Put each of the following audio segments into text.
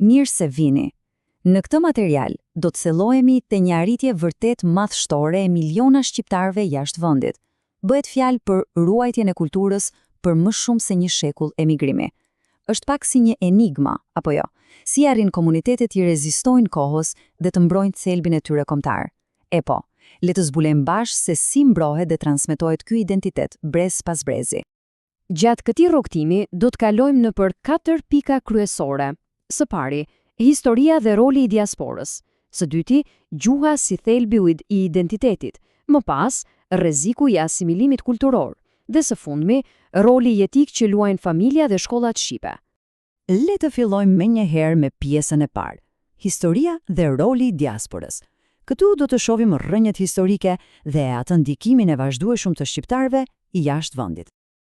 Mirë se vini. Në këtë material do të sellohemi te një arritje vërtet madhështore e miliona shqiptarëve jashtë vendit. Bëhet fjalë për ruajtjen e kulturës për më shumë se një shekull emigrimi. Është pak si një enigma, apo jo? Si arrin komunitetet të rezistojnë kohës dhe të mbrojnë thelbin e tyre kombëtar? E po, le të zbulojmë bashkë se si mbrohet dhe transmetohet ky identitet brez pas brezi. Gjatë këtij rrugtimi do të kalojmë nëpër 4 pika kryesore. Së pari, historia dhe roli i diasporës. Së dyti, gjuha si thelbi i identitetit. Më pas, rreziku i asimilimit kulturor. Dhe së fundmi, roli jetik që luajnë familja dhe shkollat shqipe. Le të fillojmë menjëherë me pjesën e parë. Historia dhe roli i diasporës. Këtu do të shohim rrënjët historike dhe atë ndikimin e vazhdueshëm të shqiptarëve i jashtë vendit.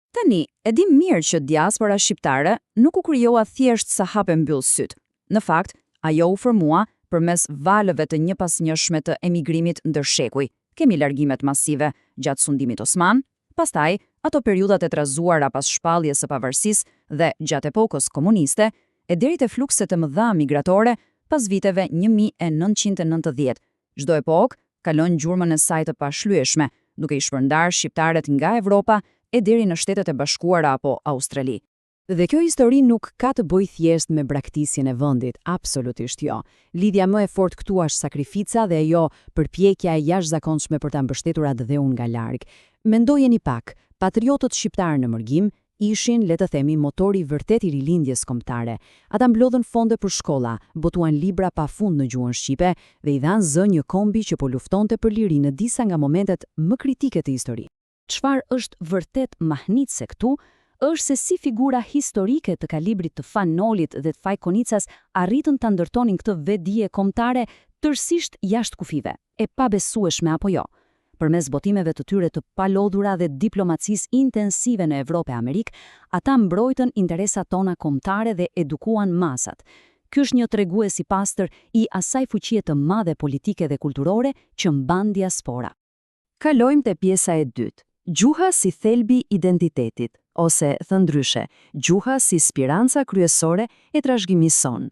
Tani, e dim mirë që diaspora shqiptare nuk u krijoa thjesht sa hape mbyll syt. Në fakt, ajo u formua përmes valëve të njëpasnjëshme të emigrimit ndërshekuj. Kemi largimet masive gjatë sundimit osman, pastaj ato periudat e trazuara pas shpalljes së pavarësisë dhe gjatë epokës komuniste, e deri te flukset e mëdha migratore pas viteve 1990. Çdo epokë kalon gjurmën e saj të pashlyeshme, duke i shpërndar shqiptarët nga Evropa e deri në Shtetet e Bashkuara apo Australi. Dhe kjo histori nuk ka të bëjë thjesht me braktisjen e vendit, absolutisht jo. Lidhja më e fortë këtu është sakrifica dhe jo përpjekja e jashtëzakonshme për ta mbështetur atë dheun nga larg. Mendojeni pak, patriotët shqiptar në mërgim ishin, le të themi, motori vërtet i rilindjes kombëtare. Ata mblodhen fonde për shkolla, botuan libra pafund në gjuhën shqipe dhe i dhanë zë një kombi që po luftonte për liri në disa nga momentet më kritike të historisë. Çfarë është vërtet mahnitse këtu, është se si figura historike të kalibrit të Fanolit dhe të Fajkonicas arritën ta ndërtonin këtë vetdije kombëtare tërësisht jashtë kufive, e pabesueshme apo jo. Përmes botimeve të tyre të palodhura dhe diplomacisë intensive në Evropë e Amerikë, ata mbrojtën interesat tona kombëtare dhe edukuan masat. Ky është një tregues i pastër i asaj fuqie të madhe politike dhe kulturore që mban diaspora. Kalojmë te pjesa e dytë. Gjuha si thelbi identitetit, ose thëndryshe, gjuha si spiranca kryesore e trashëgimisë son.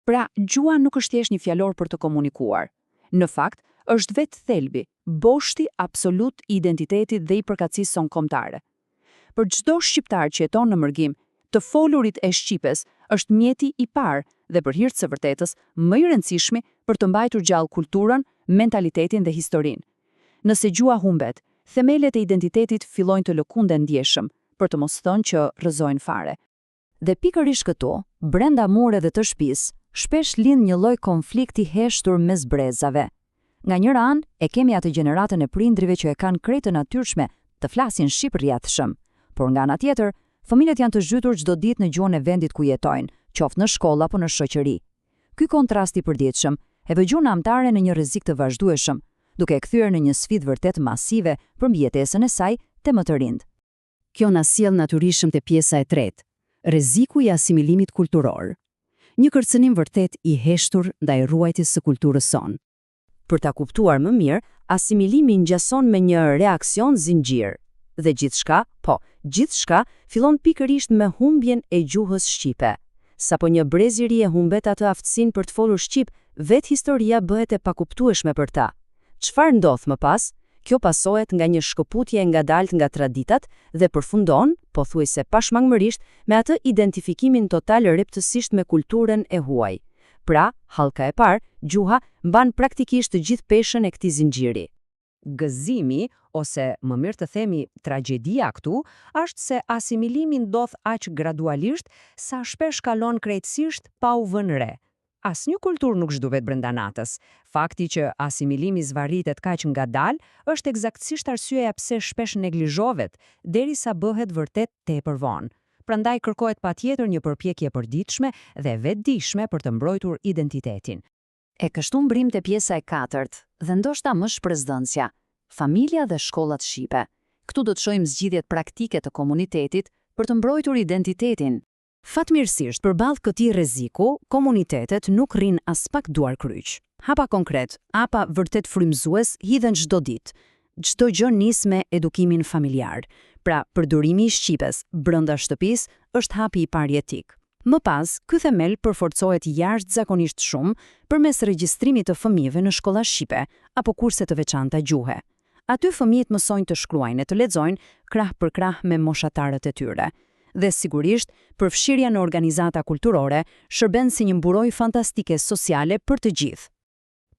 Pra, gjuha nuk është thjesht një fjalor për të komunikuar. Në fakt, është vetë thelbi, boshti absolut i identitetit dhe i përkatësisë son kombëtare. Për çdo shqiptar që jeton në mërgim, të folurit e shqipes është mjeti i parë dhe për hir të së vërtetës më i rëndësishmi për të mbajtur gjallë kulturën, mentalitetin dhe historinë. Nëse gjuha humbet, themelet e identitetit fillojnë të lëkunden ndjeshëm, për të mos thënë që rrëzojnë fare. Dhe pikërisht këtu, brenda mureve të shtëpisë, shpesh lind një lloj konflikti heshtur mes brezave. Nga njëra anë, e kemi atë gjeneratën e prindrive që e kanë krejt të natyrshme të flasin shqip rrjedhshëm, por nga ana tjetër, familjet janë të zhytur çdo ditë në gjuhën e vendit ku jetojnë, qoftë në shkollë apo në shoqëri. Ky kontrast i përditshëm e vë gjuhën anëtare në një rrezik të vazhdueshëm, duke e kthyer në një sfidë vërtet masive për mbijetesën e saj te më të rinjt. Kjo na sjell natyrisht te pjesa e tretë, rreziku i asimilimit kulturor. Një kërcënim vërtet i heshtur ndaj ruajtjes së kulturës son. Për ta kuptuar më mirë, asimilimi ngjason me një reaksion zinxhir. Dhe gjithçka fillon pikërisht me humbjen e gjuhës shqipe. Sapo një brez i ri e humbet atë aftësinë për të folur shqip, vetë historia bëhet e pakuptueshme për ta. Çfarë ndodh më pas? Kjo pasohet nga një shkëputje e ngadalt nga traditat dhe përfundon, pothuajse pashmangërisht, me atë identifikimin total rreptësisht me kulturën e huaj. Pra, hallka e parë, gjuha, mban praktikisht të gjithë peshën e këtij zinxhiri. Gëzimi, ose më mirë të themi tragjedia këtu, është se asimilimi ndodh aq gradualisht sa shpesh kalon krejtësisht pa u vënë re. Asnjë kulturë nuk zhduhet brenda natës. Fakti që asimilimi zvarritet kaq ngadalë është eksaktësisht arsyeja pse shpesh neglizhohet derisa bëhet vërtet tepër vonë. Prandaj kërkohet patjetër një përpjekje e përditshme dhe vetëdijshme për të mbrojtur identitetin. E kështu mbrim te pjesa e katërt, dhe ndoshta më shpresdhënësja, familja dhe shkollat shqipe. Këtu do të shohim zgjidhjet praktike të komunitetit për të mbrojtur identitetin. Fatmirësisht, përballë këtij rreziku, komunitetet nuk rrin as pak duar kryq. Hapa konkret, hapa vërtet frymëzues hidhen çdo ditë. Çdo gjë nis me edukimin familjar. Pra, përdorimi i shqipes brenda shtëpisë është hapi i parë jetik. Më pas, ky themel përforcohet jashtëzakonisht shumë përmes regjistrimit të fëmijëve në shkolla shqipe apo kurse të veçanta gjuhe. Aty fëmijët mësojnë të shkruajnë e të lexojnë krah për krah me moshatarët e tyre. Dhe sigurisht, përfshirja në organizata kulturore shërben si një mburojë fantastike sociale për të gjithë.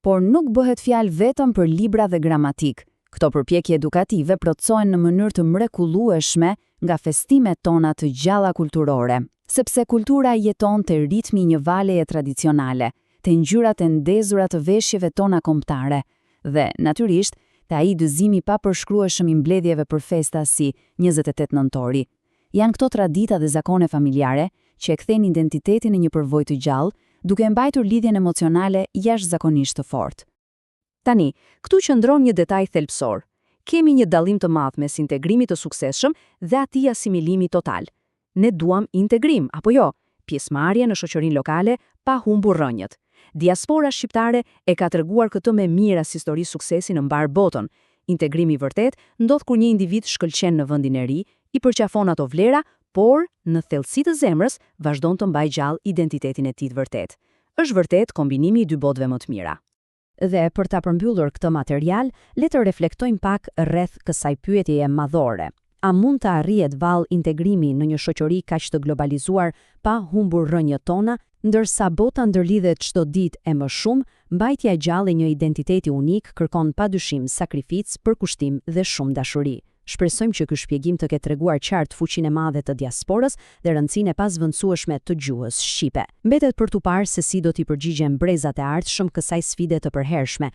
Por nuk bëhet fjalë vetëm për libra dhe gramatik. Këto përpjekje edukative plotësohen në mënyrë të mrekullueshme nga festimet tona të gjalla kulturore, sepse kultura jeton te ritmi një valeje tradicionale, te ngjyrat e ndezura të veshjeve tona kombëtare dhe, natyrisht, te ai dëzimi pa përshkrueshëm i mbledhjeve për festa si 28 nëntori. Janë këto tradita dhe zakone familjare që e kthejnë identitetin në një përvojë të gjallë, duke mbajtur lidhjen emocionale jashtëzakonisht të fortë. Tani, këtu qëndron një detaj thelbësor. Kemi një dallim të madh mes integrimit të suksesshëm dhe atij asimilimi total. Ne duam integrim, apo jo, pjesëmarrje në shoqërinë lokale pa humbur rrënjët. Diaspora shqiptare e ka treguar këtë me mira si histori suksesi në mbar botën. Integrimi i vërtet ndodh kur një individ shkëlqen në vendin e ri, i përqafon ato vlera, por në thellësi të zemrës vazhdon të mbajë gjallë identitetin e tij të vërtet. Është vërtet kombinimi i dy botëve më të mira. Dhe për ta përmbyllur këtë material, le të reflektojmë pak rreth kësaj pyetjeje madhore. A mund të arrihet vallë integrimi në një shoqëri kaq të globalizuar pa humbur rrënjët tona, ndërsa bota ndërlidhet çdo ditë e më shumë, mbajtja e gjallë e një identiteti unik kërkon padyshim sakrificë, përkushtim dhe shumë dashuri. Shpresojmë që ky shpjegim të ketë treguar qartë fuqinë e madhe të diasporës dhe rëndësinë e pazvendësueshme të gjuhës shqipe. Mbetet për tu parë se si do t'i përgjigjen brezat e ardhshëm kësaj sfide të përhershme.